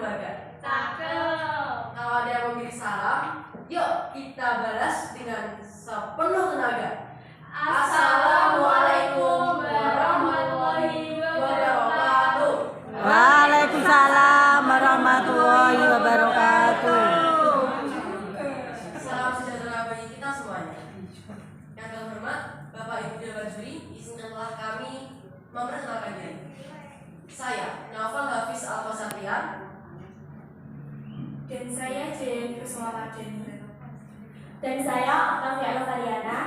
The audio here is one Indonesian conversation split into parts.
lembaga? Cakep. Kalau ada yang memberi salam, yuk kita balas dengan sepenuh tenaga. Assalamualaikum warahmatullahi wabarakatuh. Waalaikumsalam warahmatullahi wabarakatuh. Salam sejahtera bagi kita semuanya. Yang terhormat Bapak Ibu Dewan Juri, izinkanlah kami memperkenalkan diri. Saya Naufal Hafiz Alfa-Satrian. Dan saya Jayani Kusumawardani. Dan saya Octavia Novariana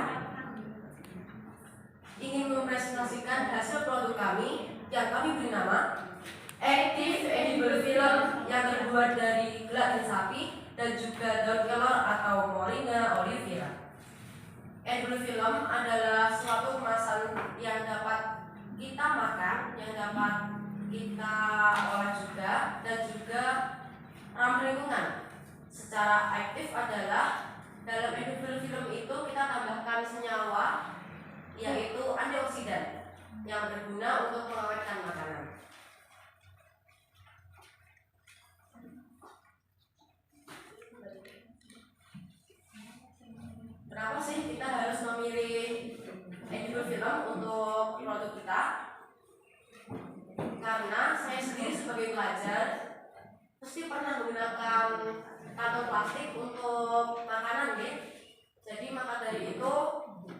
Ingin mempresentasikan hasil produk kami yang kami beri nama Active Edible Film yang terbuat dari gelatin sapi dan juga daun kelor atau Moringa oleifera. Edible film adalah suatu kemasan yang dapat kita makan, yang dapat kita olah juga, dan juga ramah lingkungan. Secara aktif adalah dalam edible film itu kita tambahkan senyawa yaitu antioksidan yang berguna untuk mengawetkan makanan. Kenapa sih kita harus memilih edible film untuk produk kita? Karena saya sendiri sebagai pelajar pasti pernah menggunakan kantong plastik untuk makanan, ya. Jadi maka dari itu,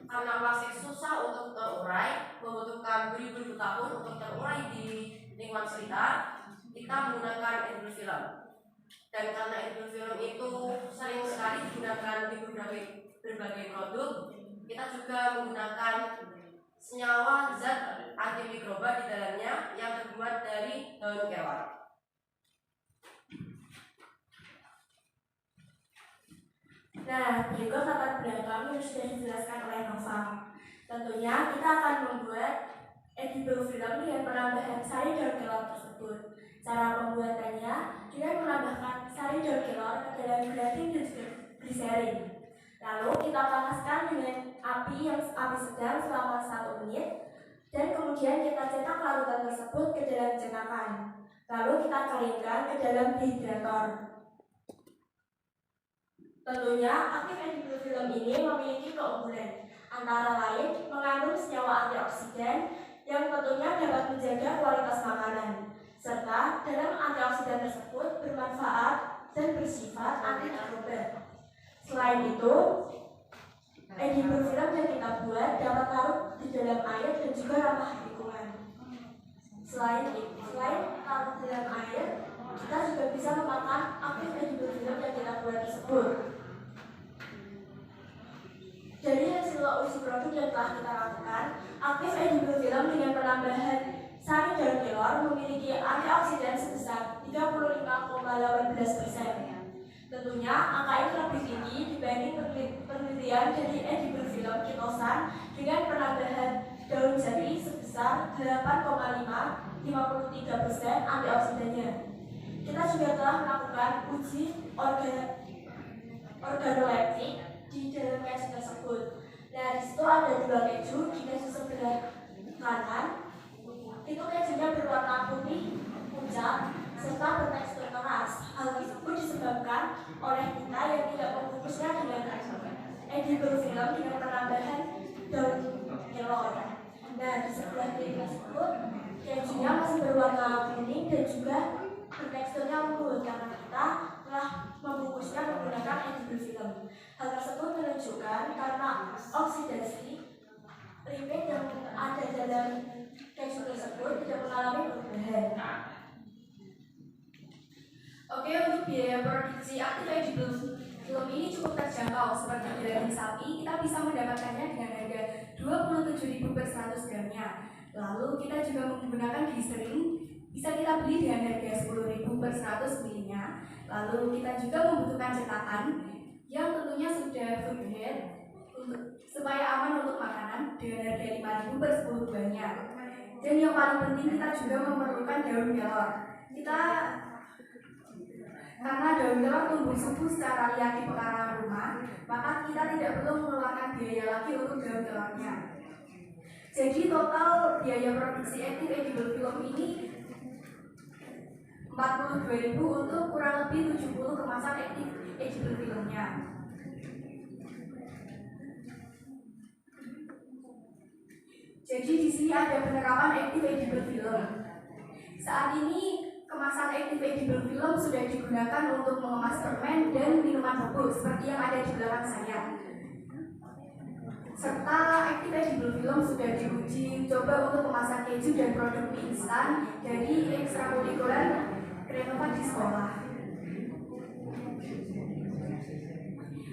karena plastik susah untuk terurai, membutuhkan beribu-ribu tahun untuk terurai di lingkungan sekitar, kita menggunakan edible film. Dan karena edible film itu sering sekali digunakan di berbagai produk, kita juga menggunakan senyawa zat antimikroba di dalamnya yang terbuat dari daun kelor. Nah, berikut latar belakang yang sudah dijelaskan oleh Nova. Tentunya kita akan membuat edible film dengan penambahan sari daun kelor tersebut. Cara pembuatannya dengan menambahkan sari daun kelor ke dalam gelatin dan gliserin. Lalu kita panaskan dengan api sedang selama 1 menit, dan kemudian kita cetak larutan tersebut ke dalam cetakan. Lalu kita keringkan ke dalam dehydrator. Tentunya aktif edible film ini memiliki keunggulan, antara lain mengandung senyawa antioksidan yang tentunya dapat menjaga kualitas makanan, serta dalam antioksidan tersebut bermanfaat dan bersifat antimikroba. Selain itu, edible film yang kita buat dapat larut di dalam air dan juga ramah lingkungan. Selain larut di dalam air, kita juga bisa memakan aktif edible film yang kita buat tersebut. Dari hasil uji produk yang telah kita lakukan, aktif edible film dengan penambahan sari daun kelor memiliki antioksidan sebesar 35,18%. Tentunya angka ini lebih tinggi dibanding penelitian dari edible film kitosan dengan penambahan daun jati sebesar 8,53% antioksidannya. Kita juga telah melakukan uji organoleptik di dalam keju tersebut. Nah, di situ ada 2 keju. Di keju sebelah kanan itu kejunya berwarna putih pucat serta bertekstur keras. Hal tersebut disebabkan oleh kita yang tidak membungkusnya dengan edible film dengan penambahan daun kelor. Nah, di sebelah kiri tersebut kejunya masih berwarna kuning dan juga berteksturnya lembut karena kita telah membungkusnya menggunakan edible film. Hal tersebut menunjukkan karena oksidasi lipid yang ada dalam keju tersebut tidak mengalami perubahan. Oke, untuk biaya produksi aktif edible film ini cukup terjangkau. Seperti di daging sapi, kita bisa mendapatkannya dengan harga 27.000 per 100 gramnya. Lalu kita juga menggunakan gliserin, bisa kita beli dengan harga 10.000 per 100 ml-nya. Lalu kita juga membutuhkan cetakan yang tentunya sudah food grade supaya aman untuk makanan dengan harga 5.000 per 10 buahnya. Dan yang paling penting kita juga memerlukan daun kelor. Karena daun kelor tumbuh subur secara liar di pekarangan rumah, maka kita tidak perlu mengeluarkan biaya lagi untuk daun kelornya. Jadi total biaya produksi aktif edible film ini 42.000 untuk kurang lebih 70 kemasan edible filmnya. Jadi di sini ada penerapan active edible film. Saat ini kemasan active edible film sudah digunakan untuk mengemas permen dan minuman beku seperti yang ada di belakang saya. Serta active edible film sudah diuji coba untuk kemasan keju dan produk mie instan dari ekstrakurikuler Krenova di sekolah.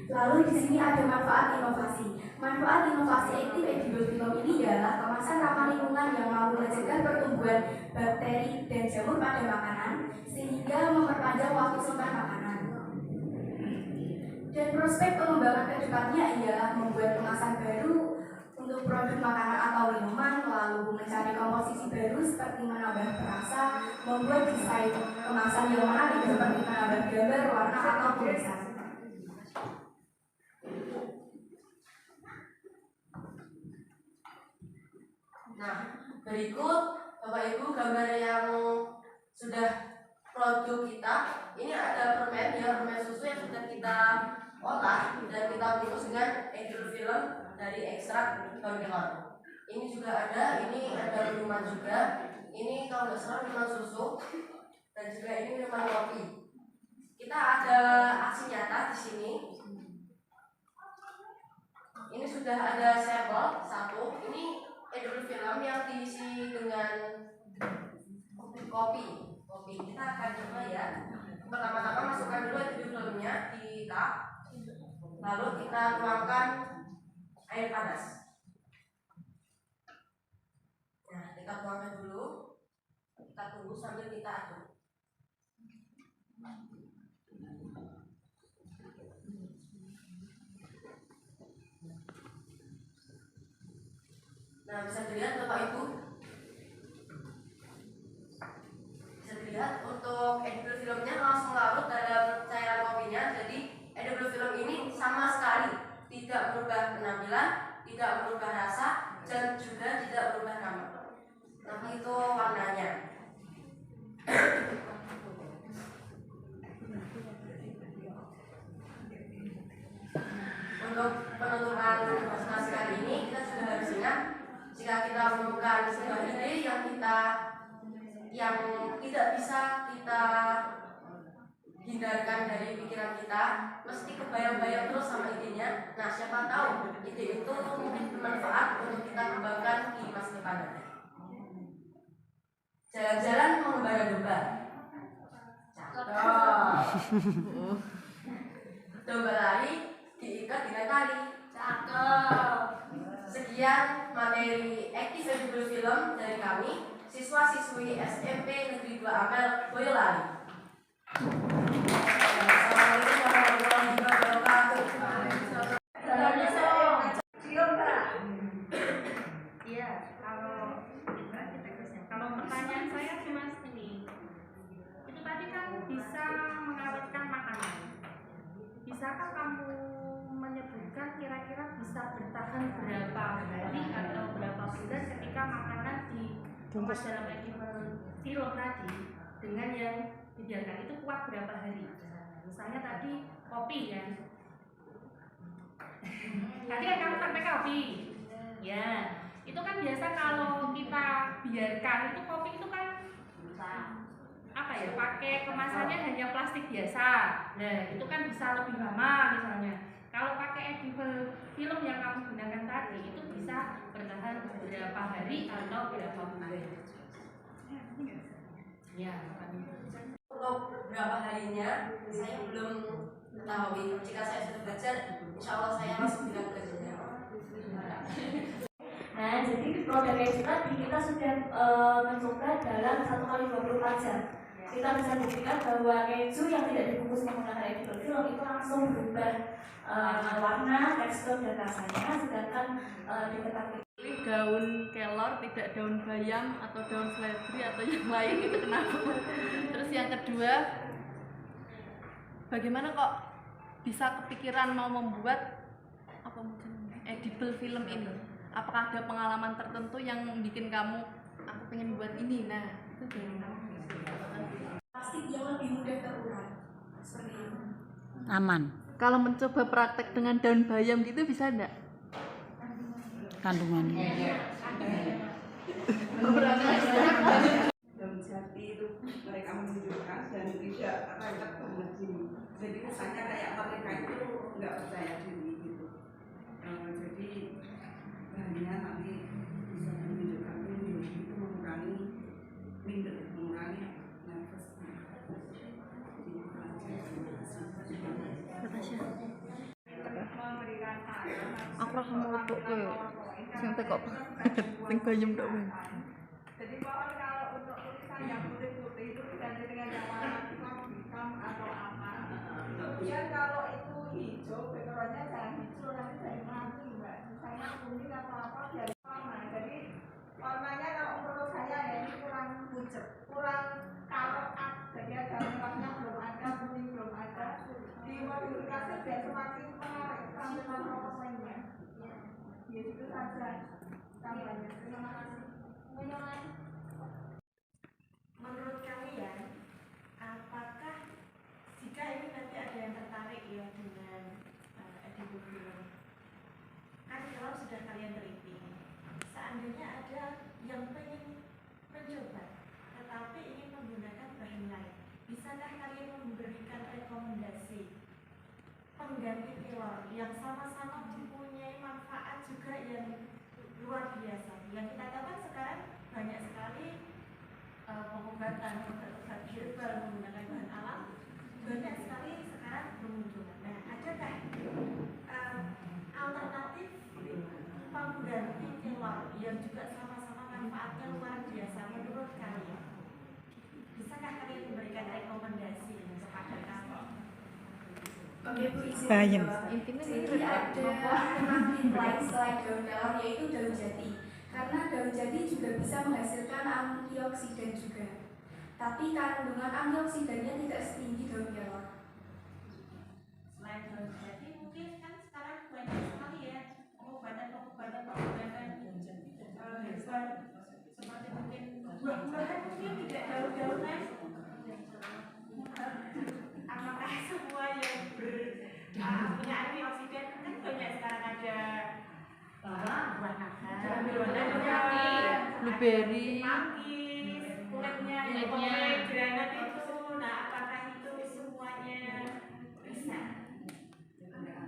Lalu di sini ada manfaat inovasi. Manfaat inovasi active edible film ini adalah kemasan ramah lingkungan yang mampu mencegah pertumbuhan bakteri dan jamur pada makanan sehingga memperpanjang waktu simpan makanan. Dan prospek pengembangan kedepannya ialah membuat kemasan baru untuk produk makanan atau minuman, lalu mencari komposisi baru seperti menambah perasa, membuat desain kemasan yang menarik seperti menambah gambar, warna atau tulisan. Nah, berikut Bapak Ibu gambar yang sudah produk kita. Ini ada permen ya, permen susu yang sudah kita olah dan kita bungkus dengan edible film dari ekstrak daun kelor. Ini juga ada, ini ada minuman juga. Ini kalau nggak salah minuman susu dan juga ini minuman kopi. Kita ada aksi nyata di sini. Ini sudah ada sampel satu. Ini edible film yang diisi dengan kopi. Kita akan coba ya. Pertama-tama masukkan dulu edible filmnya di cup. Lalu kita tuangkan air panas. Nah, kita tuangkan dulu. Kita tunggu sambil kita aduk. Nah, bisa dilihat Bapak Ibu. Bisa dilihat untuk edible filmnya langsung larut dalam cairan kopinya. Jadi edible film ini sama sekali tidak berubah penampilan, tidak berubah rasa, dan juga tidak berubah nama. Nah, itu warnanya. Untuk penentuan masing kali ini kita sudah harus ingat, jika kita menemukan sebuah ide yang tidak bisa kita hindarkan dari pikiran kita, mesti kebayang-bayang terus sama idenya. Nah, siapa tahu ide itu mungkin bermanfaat untuk kita kembangkan di masa depan. Jalan-jalan mengembara domba. Domba lari diikat dengan tali. Cakep. Sekian materi active edible film dari kami, siswa-siswi SMP Negeri 2 Ampel Boyolali. Assalamualaikum warahmatullahi wabarakatuh. Iya, kalau pertanyaan saya cuma ini, itu tadi kan bisa mengawetkan makanan. Bisakah kamu menyebutkan kira-kira bisa bertahan berapa hari atau berapa bulan ketika makanan dikemas dalam edible film tadi dengan yang dibiarkan itu kuat berapa hari? Misalnya tadi kopi kan, tadi kan kamu pakai kopi, ya itu kan biasa kalau kita biarkan itu kopi itu kan apa ya, pakai kemasannya hanya plastik biasa. Nah itu kan bisa lebih lama misalnya. Kalau pakai edible film yang kamu gunakan tadi itu bisa bertahan berapa hari atau berapa bulan. Ya, untuk berapa harinya saya belum ketahui. Jika saya sudah belajar, insya Allah saya langsung bilang kerjanya. Nah, jadi produk keju tadi kita sudah mencoba dalam 1 kali 24 jam. Kita bisa buktikan bahwa keju yang tidak dibungkus menggunakan edible film itu langsung berubah warna, tekstur, dan rasanya. Sedangkan diketahui daun kelor, tidak daun bayam atau daun seledri atau yang lain, itu kenapa? Terus yang kedua, bagaimana kok bisa kepikiran mau membuat apa mungkin edible film ini? Apakah ada pengalaman tertentu yang bikin kamu, aku pengen buat ini? Nah, itu dari kamu. pasti Aman. Kalau mencoba praktek dengan daun bayam gitu bisa enggak? Kandungannya. Daun jati itu mereka menunjukkan dan tidak rancak banget gini. Jadi kesannya kayak mereka itu nggak percaya diri gitu. Jadi bahannya nanti bisa menunjukkan itu mengurangi minder, mengurangi nervous. Aku rasa melupuk koyo sing tekok sing bayam tok wae. Jadi kalau untuk tulisan yang putih-putih itu diganti dengan yang warna hitam atau apa. Kemudian kalau itu hijau, backgroundnya jangan hijau, nanti jadi mati mbak. Misalnya kuning atau apa biar warna. Jadi warnanya kalau menurut saya ya ini kurang pucet, kurang kalau jadi ada merahnya belum ada, kuning belum ada. Dimodifikasi biar semakin menarik tampilan ornamentnya. Ya itu saja tambahnya. Terima kasih. Menurut kalian, apakah jika ini nanti ada yang tertarik ya dengan edible film, kan kalau sudah kalian teliti, seandainya ada yang pengen mencoba, tetapi ingin menggunakan bahan lain, bisakah kalian memberikan rekomendasi pengganti telur yang sama-sama mempunyai manfaat juga yang luar biasa? Yang kita tahu kan sekarang banyak sekali pengobatan obat herbal menggunakan bahan alam, banyak sekali sekarang bermunculan. Nah, adakah alternatif pengganti telur yang juga sama-sama manfaatnya luar biasa menurut kalian? Bisakah kalian memberikan rekomendasi kepada kami? Oke Bu, izin Bayam. menjawab. Intinya Jadi ada alternatif lain selain daun kelor, yaitu daun jati. Karena daun jati juga bisa menghasilkan antioksidan juga. Tapi kandungan antioksidannya tidak setinggi daun kelor. Selain daun jati, mungkin kan sekarang banyak sekali ya pengobatan herbal seperti mungkin buah-buahan, mungkin tidak daun-daunan. Apakah semua yang punya antioksidan, kan banyak sekarang ada buah naga, Blueberry, manggis, kulitnya yang pomegranat itu. Nah, apakah itu semuanya bisa kita gunakan?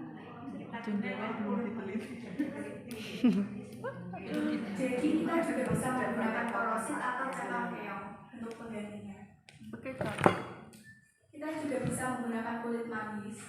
Jadi kita juga bisa menggunakan korosit atau cakang keong untuk penggantinya. oke, Kak. Kita juga bisa menggunakan kulit manggis.